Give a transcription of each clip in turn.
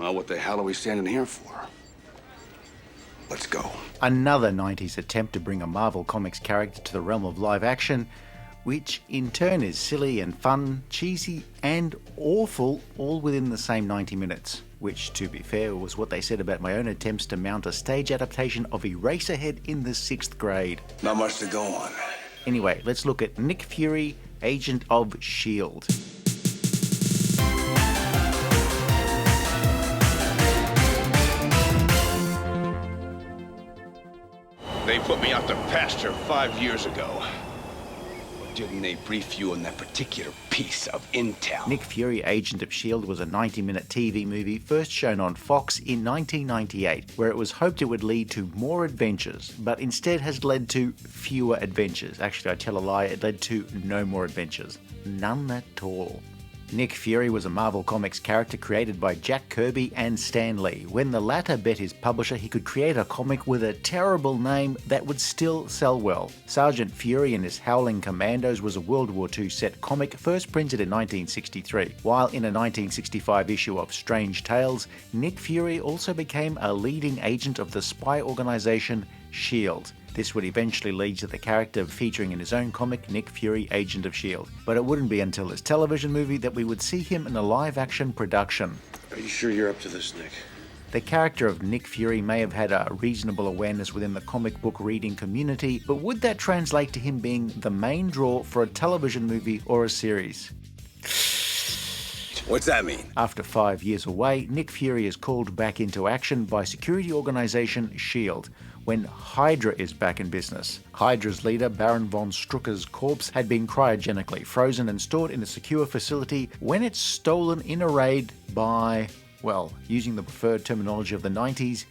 Well, what the hell are we standing here for? Let's go. Another 90s attempt to bring a Marvel Comics character to the realm of live action, which in turn is silly and fun, cheesy and awful, all within the same 90 minutes. Which, to be fair, was what they said about my own attempts to mount a stage adaptation of Eraserhead in the 6th grade. Not much to go on. Anyway, let's look at Nick Fury, Agent of S.H.I.E.L.D. They put me out to pasture 5 years ago. Didn't they brief you on that particular piece of intel? Nick Fury, Agent of S.H.I.E.L.D. was a 90-minute TV movie first shown on Fox in 1998, where it was hoped it would lead to more adventures, but instead has led to fewer adventures. Actually, I tell a lie, it led to no more adventures. None at all. Nick Fury was a Marvel Comics character created by Jack Kirby and Stan Lee. When the latter bet his publisher he could create a comic with a terrible name that would still sell well. Sergeant Fury and his Howling Commandos was a World War II set comic first printed in 1963. While in a 1965 issue of Strange Tales, Nick Fury also became a leading agent of the spy organization S.H.I.E.L.D. This would eventually lead to the character featuring in his own comic, Nick Fury, Agent of S.H.I.E.L.D. But it wouldn't be until this television movie that we would see him in a live-action production. Are you sure you're up to this, Nick? The character of Nick Fury may have had a reasonable awareness within the comic book reading community, but would that translate to him being the main draw for a television movie or a series? What's that mean? After 5 years away, Nick Fury is called back into action by security organization S.H.I.E.L.D. when Hydra is back in business. Hydra's leader, Baron von Strucker's corpse, had been cryogenically frozen and stored in a secure facility when it's stolen in a raid by, well, using the preferred terminology of the 90s,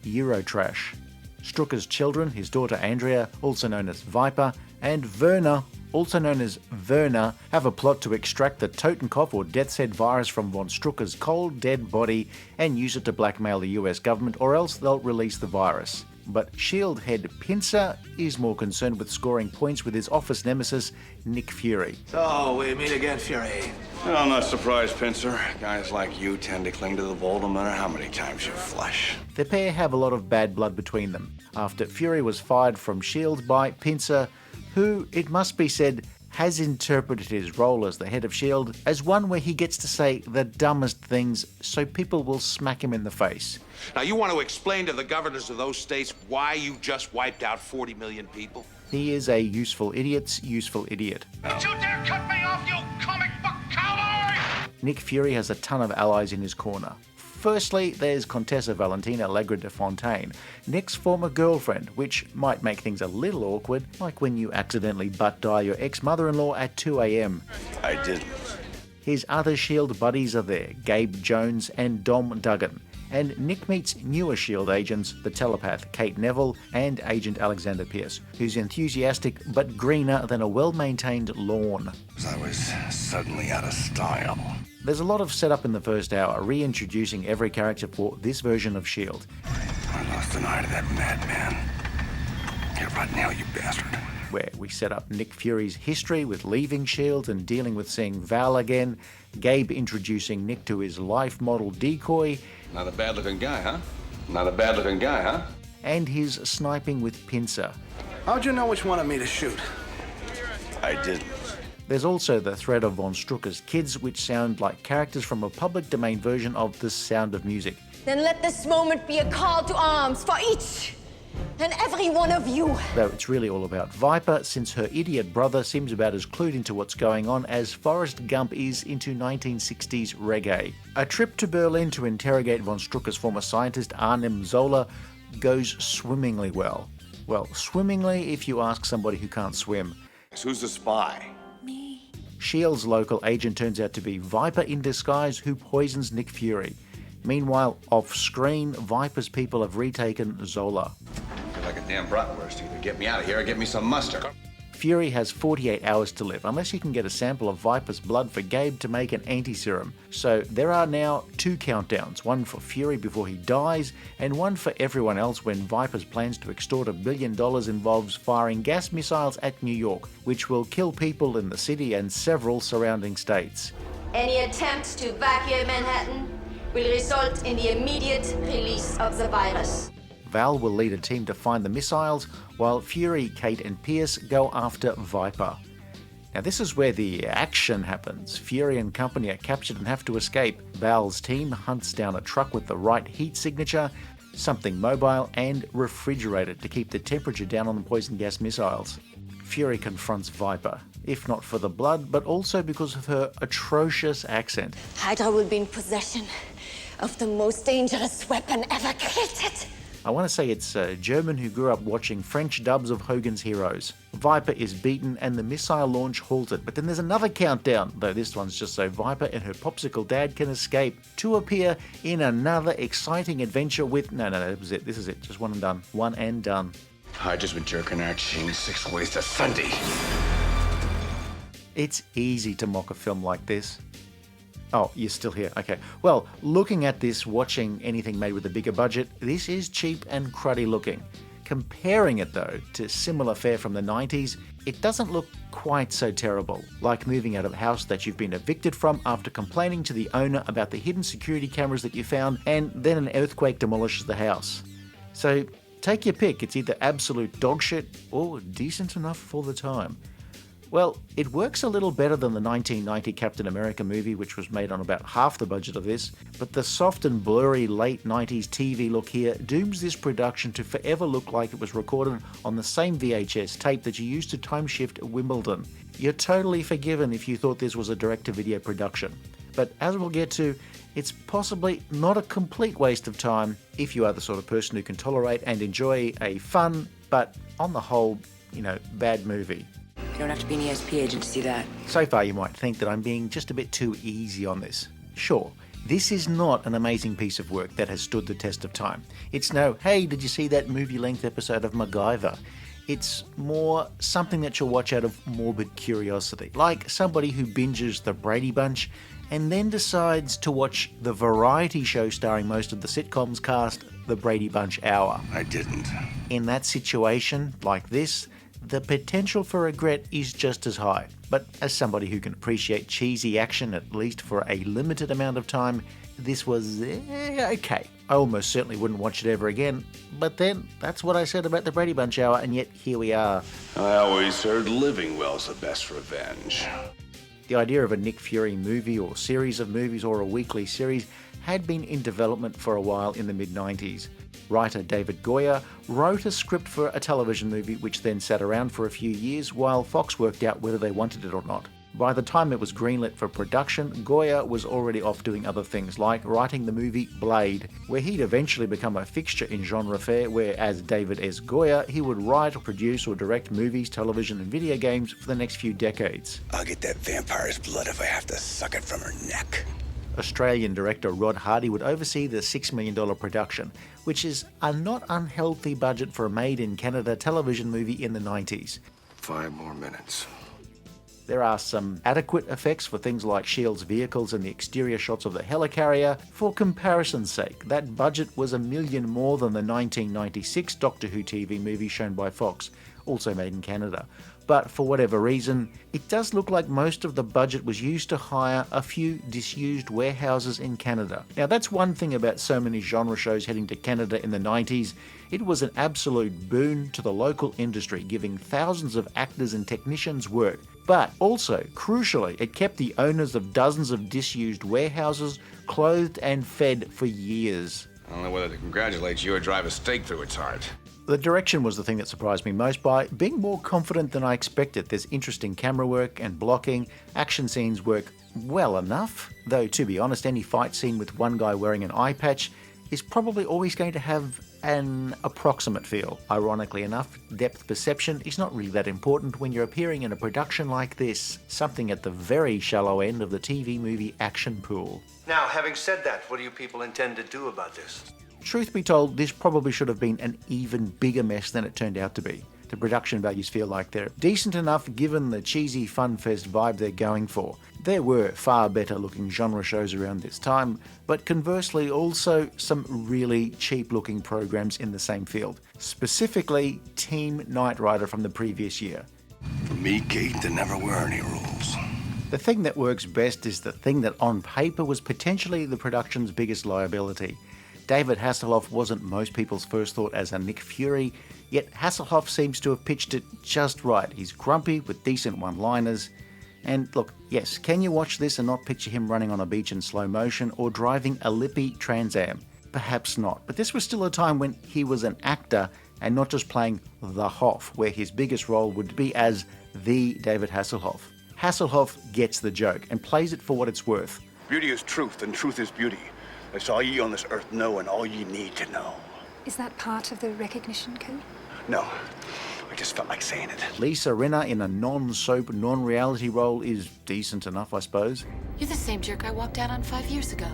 Eurotrash. Strucker's children, his daughter Andrea, also known as Viper, and Werner, also known as Werner, have a plot to extract the Totenkopf or Death's Head virus from von Strucker's cold, dead body and use it to blackmail the US government, or else they'll release the virus. But S.H.I.E.L.D. head Pincer is more concerned with scoring points with his office nemesis, Nick Fury. So, we meet again, Fury. Well, I'm not surprised, Pincer. Guys like you tend to cling to the vault no matter how many times you flush. The pair have a lot of bad blood between them, after Fury was fired from S.H.I.E.L.D. by Pincer, who, it must be said, has interpreted his role as the head of S.H.I.E.L.D. as one where he gets to say the dumbest things so people will smack him in the face. Now, you want to explain to the governors of those states why you just wiped out 40 million people? He is a useful idiot's useful idiot. Don't you dare cut me off, you comic book cowboy! Nick Fury has a ton of allies in his corner. Firstly, there's Contessa Valentina Allegra de Fontaine, Nick's former girlfriend, which might make things a little awkward, like when you accidentally butt dial your ex-mother-in-law at 2 a.m. I didn't. His other S.H.I.E.L.D. buddies are there, Gabe Jones and Dom Duggan. And Nick meets newer S.H.I.E.L.D. agents, the telepath Kate Neville and Agent Alexander Pierce, who's enthusiastic but greener than a well-maintained lawn. I was suddenly out of style. There's a lot of setup in the first hour, reintroducing every character for this version of S.H.I.E.L.D. I lost an eye to that madman. Here right now, you bastard. Where we set up Nick Fury's history with leaving S.H.I.E.L.D. and dealing with seeing Val again, Gabe introducing Nick to his life model decoy, Not a bad-looking guy, huh? Not a bad-looking guy, huh? and his sniping with Pincer. How'd you know which one of me to shoot? I didn't. There's also the threat of von Strucker's kids, which sound like characters from a public domain version of The Sound of Music. Then let this moment be a call to arms for each and every one of you. Though it's really all about Viper, since her idiot brother seems about as clued into what's going on as Forrest Gump is into 1960s reggae. A trip to Berlin to interrogate von Strucker's former scientist Arnim Zola goes swimmingly well. Well, swimmingly if you ask somebody who can't swim. So who's the spy? S.H.I.E.L.D.'s local agent turns out to be Viper in disguise, who poisons Nick Fury. Meanwhile, off-screen, Viper's people have retaken Zola. I feel like a damn bratwurst. Either get me out of here or get me some mustard. Fury has 48 hours to live, unless you can get a sample of Viper's blood for Gabe to make an anti-serum. So there are now 2 countdowns, one for Fury before he dies, and one for everyone else when Viper's plans to extort $1 billion involves firing gas missiles at New York, which will kill people in the city and several surrounding states. Any attempts to evacuate Manhattan will result in the immediate release of the virus. Val will lead a team to find the missiles, while Fury, Kate and Pierce go after Viper. Now this is where the action happens. Fury and company are captured and have to escape. Val's team hunts down a truck with the right heat signature, something mobile and refrigerated to keep the temperature down on the poison gas missiles. Fury confronts Viper, if not for the blood, but also because of her atrocious accent. Hydra will be in possession of the most dangerous weapon ever created. I want to say it's a German who grew up watching French dubs of Hogan's Heroes. Viper is beaten and the missile launch halted, but then there's another countdown, though this one's just so Viper and her popsicle dad can escape to appear in another exciting adventure with... No, this is it, just one and done. One and done. Hydra's been jerking our chain 6 ways to Sunday. It's easy to mock a film like this. Oh, you're still here. Okay. Well, looking at this, watching anything made with a bigger budget, this is cheap and cruddy looking. Comparing it, though, to similar fare from the 90s, it doesn't look quite so terrible, like moving out of a house that you've been evicted from after complaining to the owner about the hidden security cameras that you found, and then an earthquake demolishes the house. So, take your pick. It's either absolute dogshit or decent enough for the time. Well, it works a little better than the 1990 Captain America movie, which was made on about half the budget of this, but the soft and blurry late 90s TV look here dooms this production to forever look like it was recorded on the same VHS tape that you used to time shift at Wimbledon. You're totally forgiven if you thought this was a direct-to-video production. But as we'll get to, it's possibly not a complete waste of time if you are the sort of person who can tolerate and enjoy a fun, but on the whole, bad movie. You don't have to be an ESP agent to see that. So far you might think that I'm being just a bit too easy on this. Sure, this is not an amazing piece of work that has stood the test of time. It's no, hey, did you see that movie-length episode of MacGyver? It's more something that you'll watch out of morbid curiosity, like somebody who binges The Brady Bunch and then decides to watch the variety show starring most of the sitcom's cast, The Brady Bunch Hour. I didn't. In that situation, like this, the potential for regret is just as high. But as somebody who can appreciate cheesy action at least for a limited amount of time, this was okay. I almost certainly wouldn't watch it ever again, but then that's what I said about the Brady Bunch Hour, and yet here we are. I always heard living well's the best revenge. The idea of a Nick Fury movie or series of movies or a weekly series had been in development for a while in the mid-90s. Writer David Goyer wrote a script for a television movie which then sat around for a few years while Fox worked out whether they wanted it or not. By the time it was greenlit for production, Goyer was already off doing other things like writing the movie Blade, where he'd eventually become a fixture in genre fare where, as David S. Goyer, he would write, produce or direct movies, television and video games for the next few decades. I'll get that vampire's blood if I have to suck it from her neck. Australian director Rod Hardy would oversee the $6 million production, which is a not unhealthy budget for a made-in-Canada television movie in the 90s. 5 more minutes. There are some adequate effects for things like S.H.I.E.L.D.'s vehicles and the exterior shots of the helicarrier. For comparison's sake, that budget was $1 million more than the 1996 Doctor Who TV movie shown by Fox, also made in Canada. But for whatever reason, it does look like most of the budget was used to hire a few disused warehouses in Canada. Now that's one thing about so many genre shows heading to Canada in the 90s. It was an absolute boon to the local industry, giving thousands of actors and technicians work. But also, crucially, it kept the owners of dozens of disused warehouses clothed and fed for years. I don't know whether to congratulate you or drive a stake through its heart. The direction was the thing that surprised me most by being more confident than I expected. There's interesting camera work and blocking. Action scenes work well enough, though to be honest, any fight scene with one guy wearing an eye patch is probably always going to have an approximate feel. Ironically enough, depth perception is not really that important when you're appearing in a production like this, something at the very shallow end of the TV movie action pool. Now, having said that, what do you people intend to do about this? Truth be told, this probably should have been an even bigger mess than it turned out to be. The production values feel like they're decent enough given the cheesy fun fest vibe they're going for. There were far better looking genre shows around this time, but conversely also some really cheap looking programs in the same field. Specifically, Team Knight Rider from the previous year. For me, Kate, there never were any rules. The thing that works best is the thing that on paper was potentially the production's biggest liability. David Hasselhoff wasn't most people's first thought as a Nick Fury, yet Hasselhoff seems to have pitched it just right. He's grumpy with decent one-liners. And look, yes, can you watch this and not picture him running on a beach in slow motion or driving a lippy Trans Am? Perhaps not, but this was still a time when he was an actor and not just playing the Hoff, where his biggest role would be as the David Hasselhoff. Hasselhoff gets the joke and plays it for what it's worth. Beauty is truth, and truth is beauty. That's all ye on this earth know and all ye need to know. Is that part of the recognition code? No, I just felt like saying it. Lisa Rinna in a non-soap, non-reality role is decent enough, I suppose. You're the same jerk I walked out on 5 years ago.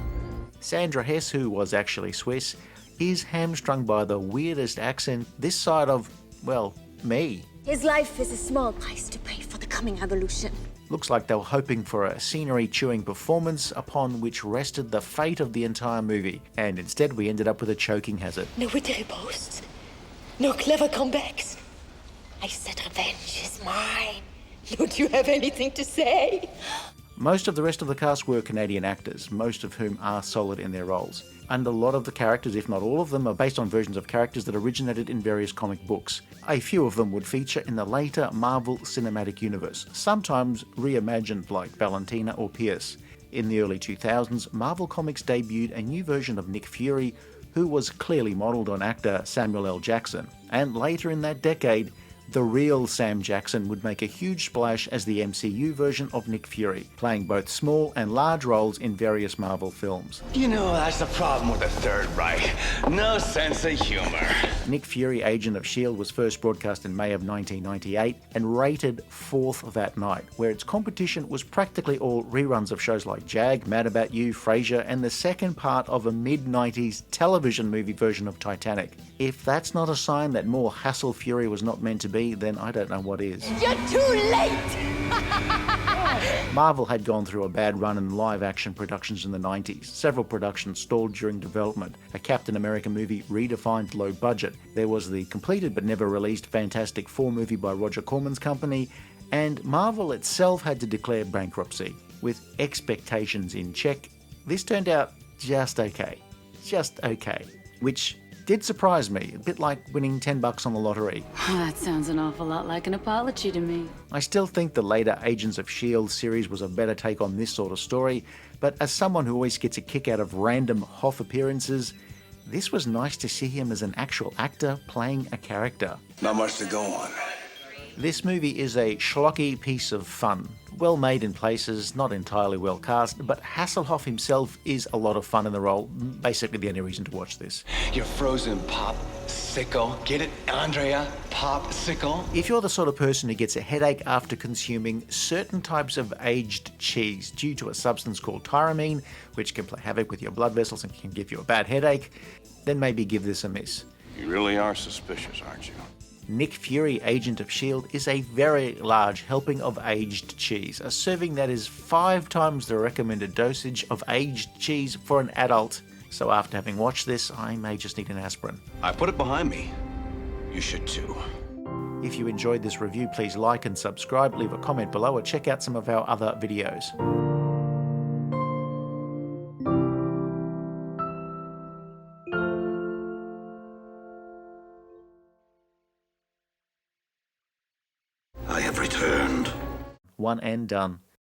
Sandra Hess, who was actually Swiss, is hamstrung by the weirdest accent this side of, well, me. His life is a small price to pay for the coming evolution. Looks like they were hoping for a scenery-chewing performance upon which rested the fate of the entire movie, and instead we ended up with a choking hazard. No witty riposte, no clever comebacks. I said revenge is mine. Don't you have anything to say? Most of the rest of the cast were Canadian actors, most of whom are solid in their roles. And a lot of the characters, if not all of them, are based on versions of characters that originated in various comic books. A few of them would feature in the later Marvel Cinematic Universe, sometimes reimagined like Valentina or Pierce. In the early 2000s, Marvel Comics debuted a new version of Nick Fury, who was clearly modelled on actor Samuel L. Jackson. And later in that decade, the real Sam Jackson would make a huge splash as the MCU version of Nick Fury, playing both small and large roles in various Marvel films. You know, that's the problem with the Third Reich. No sense of humor. Nick Fury, Agent of S.H.I.E.L.D. was first broadcast in May of 1998 and rated 4th that night, where its competition was practically all reruns of shows like Jag, Mad About You, Frasier, and the second part of a mid-90s television movie version of Titanic. If that's not a sign that more Hassel Fury was not meant to be, then I don't know what is. You're too late! Marvel had gone through a bad run in live-action productions in the 90s. Several productions stalled during development. A Captain America movie redefined low budget. There was the completed but never released Fantastic Four movie by Roger Corman's company, and Marvel itself had to declare bankruptcy. With expectations in check, this turned out just okay. Just okay. Which did surprise me, a bit like winning $10 on the lottery. That sounds an awful lot like an apology to me. I still think the later Agents of S.H.I.E.L.D. series was a better take on this sort of story, but as someone who always gets a kick out of random Hoff appearances, this was nice to see him as an actual actor playing a character. Not much to go on. This movie is a schlocky piece of fun. Well made in places, not entirely well cast, but Hasselhoff himself is a lot of fun in the role. Basically the only reason to watch this. You're frozen pop-sickle. Get it, Andrea? Pop-sickle? If you're the sort of person who gets a headache after consuming certain types of aged cheese due to a substance called tyramine, which can play havoc with your blood vessels and can give you a bad headache, then maybe give this a miss. You really are suspicious, aren't you? Nick Fury, Agent of S.H.I.E.L.D. is a very large helping of aged cheese, a serving that is 5 times the recommended dosage of aged cheese for an adult. So after having watched this, I may just need an aspirin. I put it behind me. You should too. If you enjoyed this review, please like and subscribe, leave a comment below, or check out some of our other videos. I have returned. One and done.